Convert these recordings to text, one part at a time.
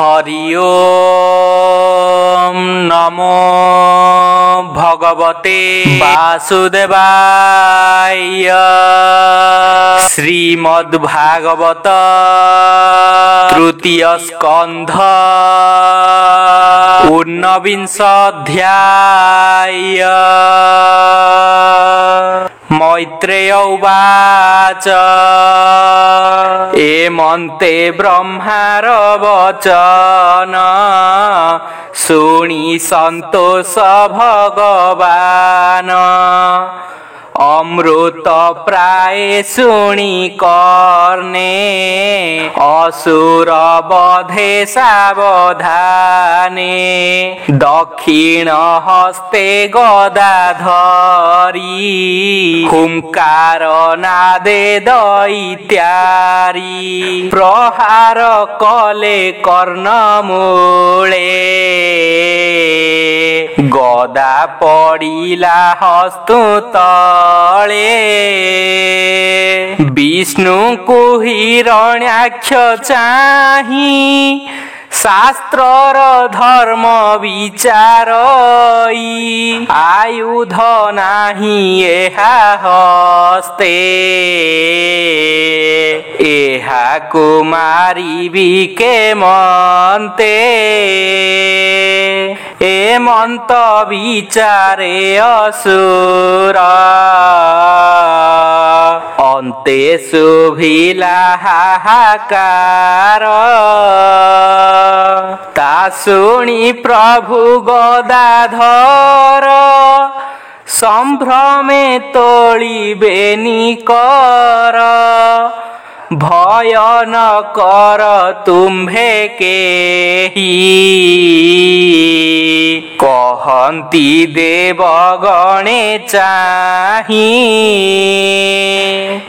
हरि ओम नमो भगवते वासुदेवाय। श्रीमद्भागवत तृतीय स्कंध ऊनविंश अध्याय। मैत्रेय उवाच एमन्ते ब्रह्मार वचन शुणि सन्तोष भगवान। अमृत प्राय शुणि कर्णे असुर बधे सावधाने। दक्षिण हस्ते गदा धरी हुंकार नादे दैत्यारी। प्रहार कले कर्णमूले गदा पड़िला हस्तु तले। विष्णु को हिरण्याक्ष चाहि शास्त्रर धर्म विचारई। आयुध नाही एहा हस्ते एहा कुमारी के मन्ते। एमंत विचारे असुर अन्ते शुभिला हाहाकार। ता शुणि प्रभु गदाधर संभ्रमे तोलिबे निकर। भय न कर तुम्भे केही कहन्ति देवगणे चाहि।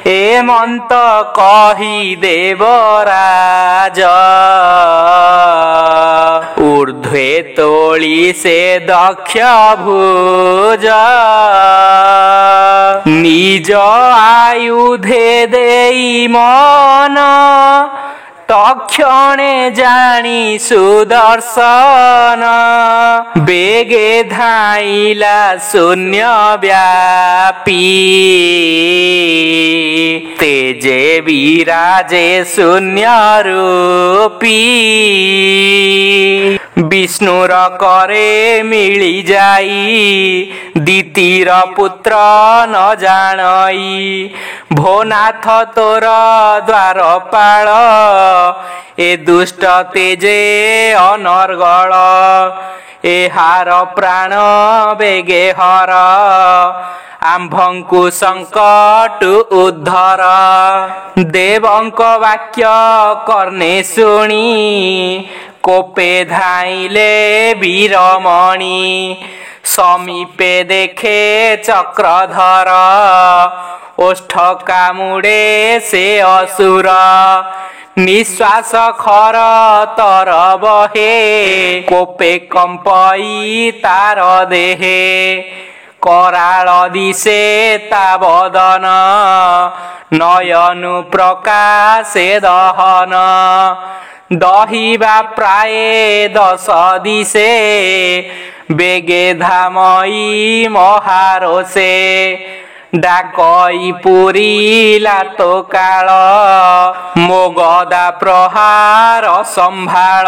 एमंत कहि देवराज ऊर्ध्वे तोली से दक्ष भुज। निज आयुधे देई मन तक्षणे जानी सुदर्शन। बेगे धाइला शून्य व्यापी तेजे विराजे शून्य रूपी। विष्णुर करे मिली जाई दितिर पुत्र न जानई। भोनाथ तोर द्वारपाल ए दुष्ट तेजे अनर्गल। एहार प्राण बेगे हर आम्भंकु संकट उद्धर। देवंक वाक्य कर्णे शुणि कोपे धाइले वीरमणि। समीपे देखे चक्रधर ओष्ठ कामुड़े से असुर। निश्वास खर तर बहे कोपे कंपई तार देहे। कराल दिशे ता बदन नयनु प्रकाशे दहन। दहिबा प्राय 10 दिशे बेगे धामई महारोषे। डाकई पुरीला तो काल मो गदा प्रहार संभाल।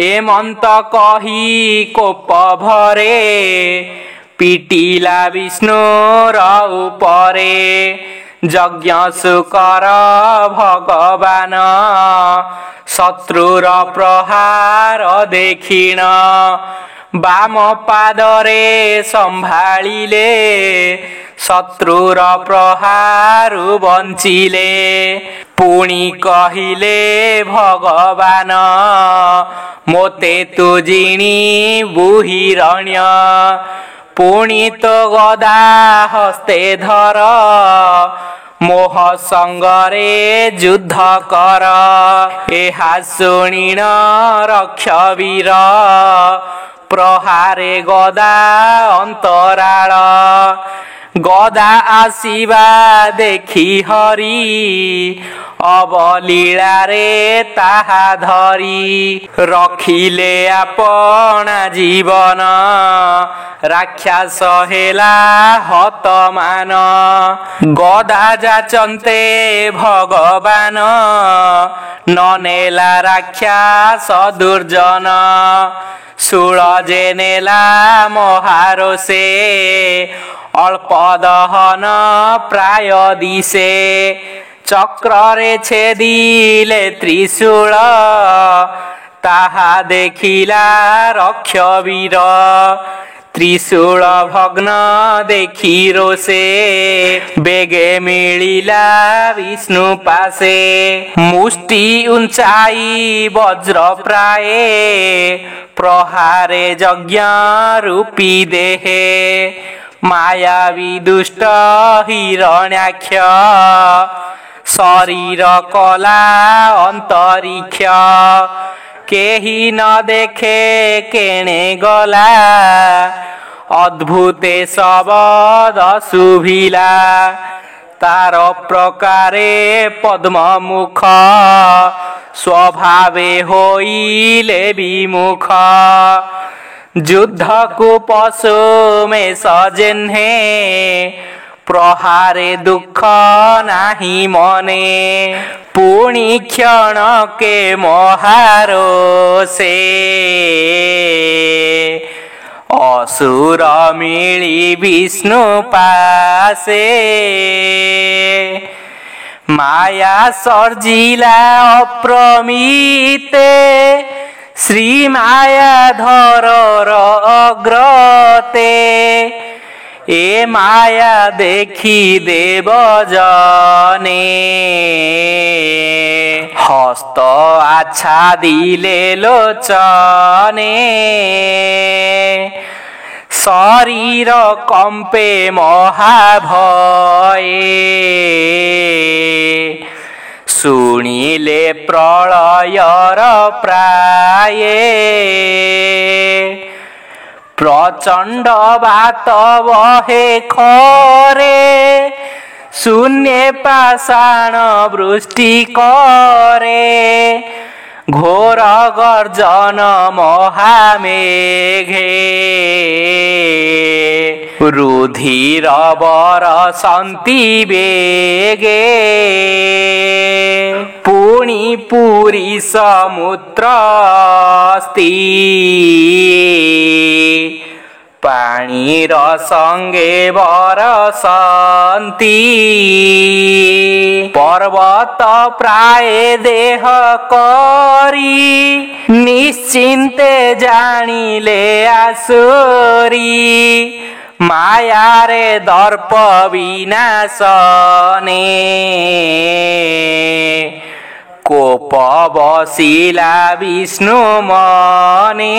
एमंत कही कोप भरे पिटिला विष्णुर उपरे। यज्ञ सुकर भगवान शत्रुर प्रहार देखिण। बाम पादरे संभाळिले शत्रुर प्रहारु बंचिले। पुणी कहिले भगवान मोते तु जिणी बुहिरण्य। पुणी तो गदा हस्ते धर मोह संगरे युद्ध कर। एहा शुणिण रक्ष वीर प्रहारे गदा अंतराळ गदा आसीबा देखी हरि अवलीला रे ताहा धरी रखिले आपना जीवन राक्षस हेला हतमान गदा जाचन्ते भगवान ननेला राक्षस दुर्जन शूल जे नेला महारोषे अल्प दहन प्राय दिशे चक्रे छेदिले त्रिशूल ताहा देखिला रक्षवीर त्रिशूल भग्न देखि रोषे बेगे मिलिला विष्णु पासे मुष्टि उंचाई वज्र प्राये प्रहारे यज्ञ रूपी देहे मायावी दुष्ट हिरण्याक्ष शरीर कला अंतरिक्ष केही न देखे केणे गला अद्भुते शब्द शुभिला तार प्रकारे पद्म मुख स्वभावे होइले विमुख युद्ध को पशु में सजेन्हे प्रहारे दुख नाही मने पुणी क्षण के महारो से असुर मिली विष्णु पासे माया सर्जिला अप्रमिते श्री मायाधर अग्रते ए माया देखी देव जने हस्त आच्छादिले लोचने शरीर कंपे महाभये शुणिले प्रलयर प्राये प्रचंड बात बहे खरे शून्य पाषाण वृष्टि करे घोर गर्जन महामेघे रुधिर बरसन्ति बेगे पुणी पुरी समुद्र पानीर संगे बरसन्ति पर्वत प्राय देह करी निश्चिन्ते जानिले आसुरी माया रे दर्प विनाशने कोप बसिला विष्णु मने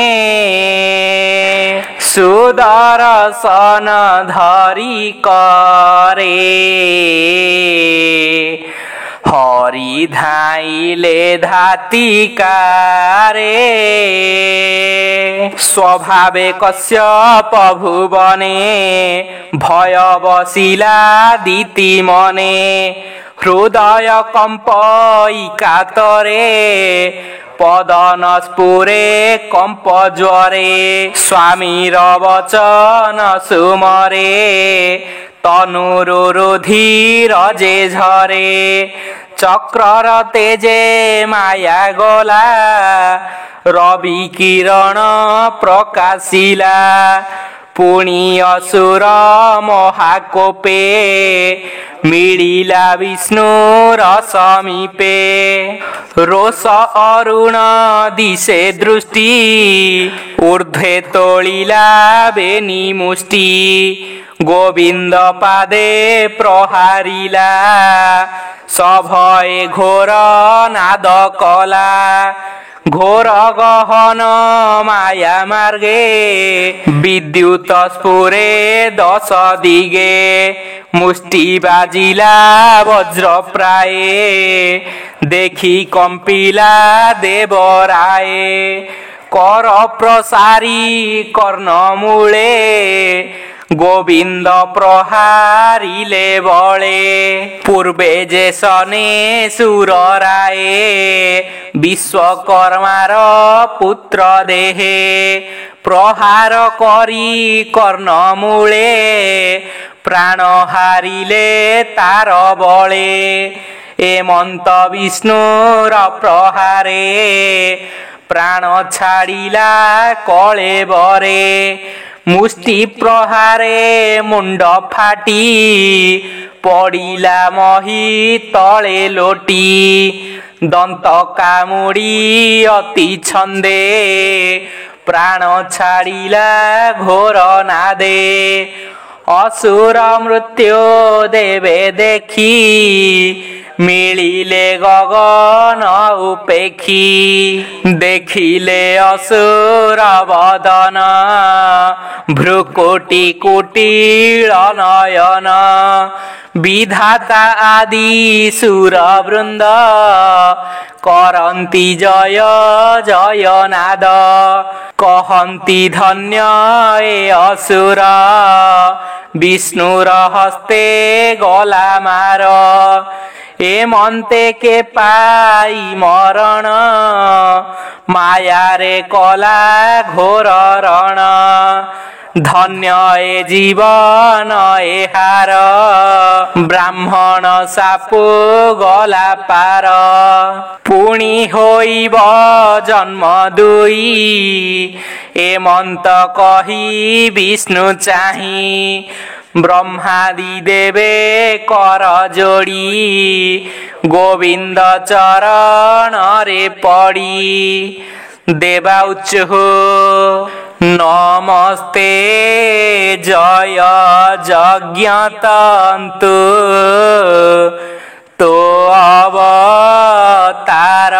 सुदर्शन धरी करे हरि धाइले धातिकारे स्वभावे कश्यप भुवने भय बसिला दीति मने हृदय कंपई कातरे पदन स्फुरे कंप ज्वरे स्वामीर वचन सुमरे तनुरुधीर जे झरे चक्रर तेजे माया गला रवि किरण प्रकाशिला पुणी असुर महाकोपे मिलिला विष्णुर समीपे रोष अरुण दिशे दृष्टि ऊर्ध्वे तोलिला बेनी मुष्टि गोविंद पादे प्रहारिला सभये घोर नाद कला घोर गहन माया मार्गे विद्युत स्फुरे दश दिगे मुष्टि बाजिला वज्र प्राये देखी कंपिला देवराये कर प्रसारी कर्णमूले गोविंद प्रहारिले बळे पूर्वे जे सने सुर राये विश्वकर्मार पुत्र देहे प्रहार करी कर्णमूले प्राण हारिले तार बळे एमंत विष्णुर प्रहारे प्राण छाड़िला कले बरे मुष्टि प्रहारे मुंड फाटी पड़िला मही तले लोटी दंत कामुड़ी अति छंदे प्राण छाड़िला घोर नादे असुर मृत्यु देवे देखी मिलिले गगन उपेक्षी देखिले असुर बदन भ्रुकुटी कुटिल नयन विधाता आदि सुर वृंद करंती जय जय नाद कहंती धन्य ए असुर विष्णुर हस्ते गला मार एमंते के पाई मरण माया रे कला घोर रण धन्य ए जीवन ए हार ब्राह्मण सापु गला पार पुणी होइब जन्म दुई एमंत कही विष्णु चाही ब्रह्मादि देवे कर जोड़ी गोविंद चरण रे पड़ी देवा उच्चु नमस्ते जय यज्ञतंतु तो अवतार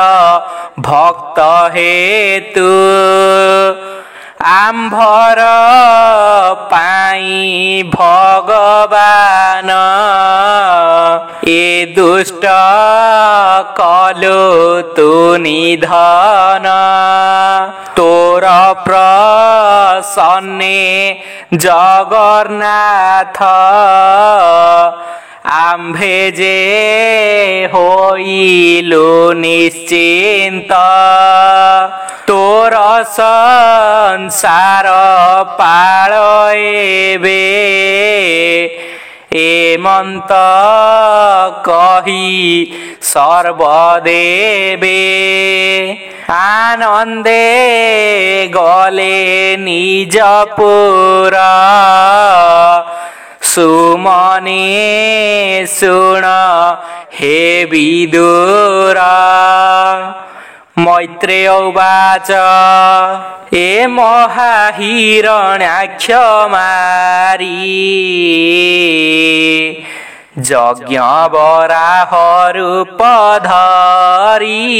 भक्त हेतु आंभर पाई भगवान ए दुष्ट कलु तु निधन तोर प्रसन्ने जगन्नाथ आम्भे जे होइलु निश्चिंत तोर संसार पाळेबे एमंत कही सर्वदेवे आनंदे गले निजपुर सुमने सुण हे विदुर मैत्रेय उवाच ए महाहिरण्याक्ष मारी यज्ञ वराह रूप धरी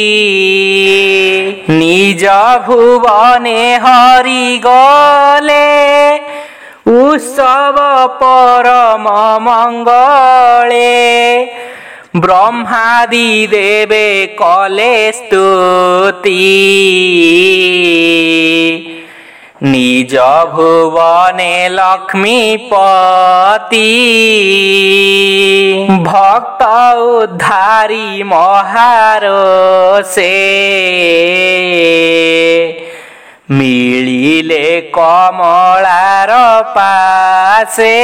निज भुवने हरि गले उत्सव परम मंगले ब्रह्मादि देवे कले स्तुति निज भुवने लक्ष्मीपति भक्त उद्धारी महारोषे मिलिले कमलार पासे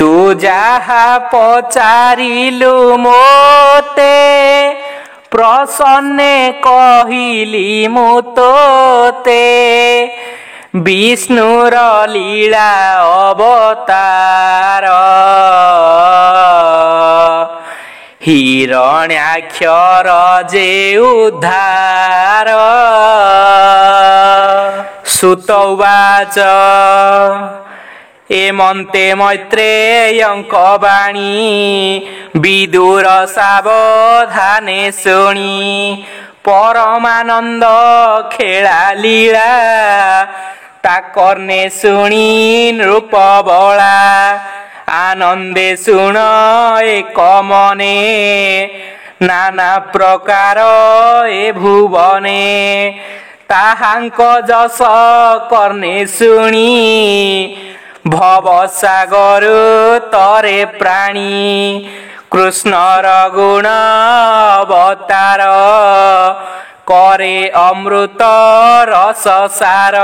तू जाहा पचारिलु मोते प्रसन्ने कहिली मुतोते विष्णुर लीला अवतार हिरण्याक्षर जे उद्धार सुत उवाच एमंते मैत्रेयंक बाणी विदुर सावधाने शुणी परमानंद खेला लीला ताकर्णे शुणी नृप बला आनंदे शुण एक मने नाना प्रकार ए भुवने ताहांक जस कर्णे शुणी भवसागर तरे प्राणी कृष्णर गुण अवतार करे अमृत रस सार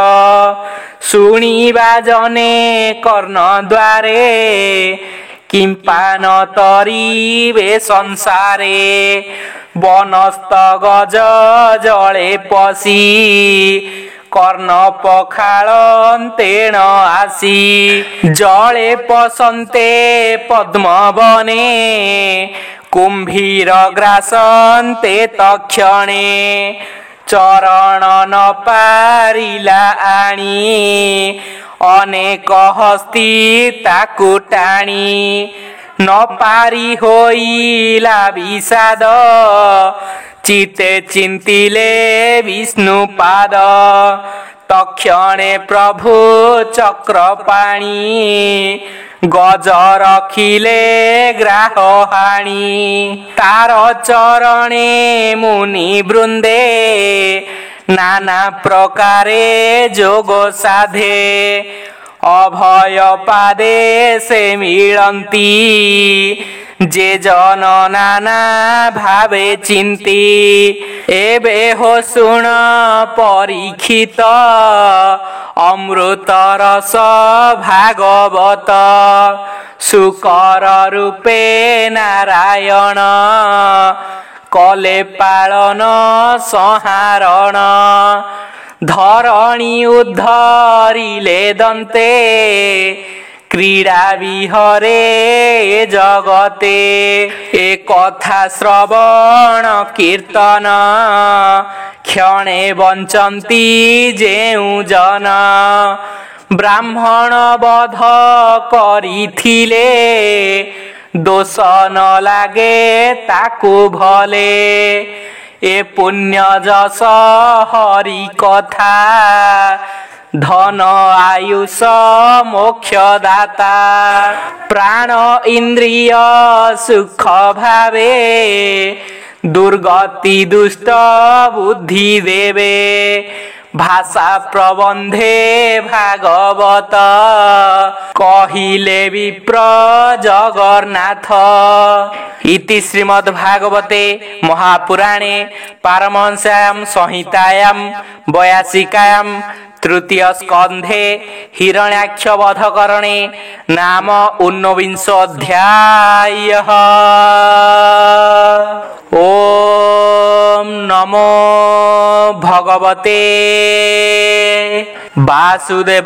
शुणिबा जने कर्ण द्वारे किंपा न तरिबे संसारे बनस्त गज जले पशी कर्ण पखाळन्तेण आसी जले पसन्ते पद्मवने कुंभीर ग्रासन्ते तक्षणे चरण न पारिला आणी अनेक हस्ती ताकु टाणी न पारी होइला विषाद चिते चिंतिले विष्णुपाद तक्षणे प्रभु चक्रपाणी गज रखिले ग्राह हाणी तार चरणे मुनि वृंदे नाना प्रकारे जोग साधे अभय पादे से मिलंती जे जन नाना भावे चिंती एबे हो सुन परीक्षित अमृत रस भागवत सुकर रूपे नारायण कले पालन संहारण धरणी उद्धरिले दन्ते क्रीड़ा विहरे जगते एक कथा श्रवण कीर्तन क्षणे बंचन्ति जेउ जन ब्राह्मण वध करिथिले दोष न लागे ताकु भले ए पुण्य जस हरि कथा धन आयुष मोक्ष दाता प्राण इंद्रिय सुख भावे दुर्गति दुष्ट बुद्धि देवे भाषा प्रबंधे भागवत कहिले विप्र जगन्नाथ इति श्रीमद्भागवते महापुराणे पारमहंस्यां संहितायां 82 तृतीय स्कंधे हिरण्याक्ष वधकरणे नाम 19 अध्यायः। ओम नमो भगवते वासुदेवाय।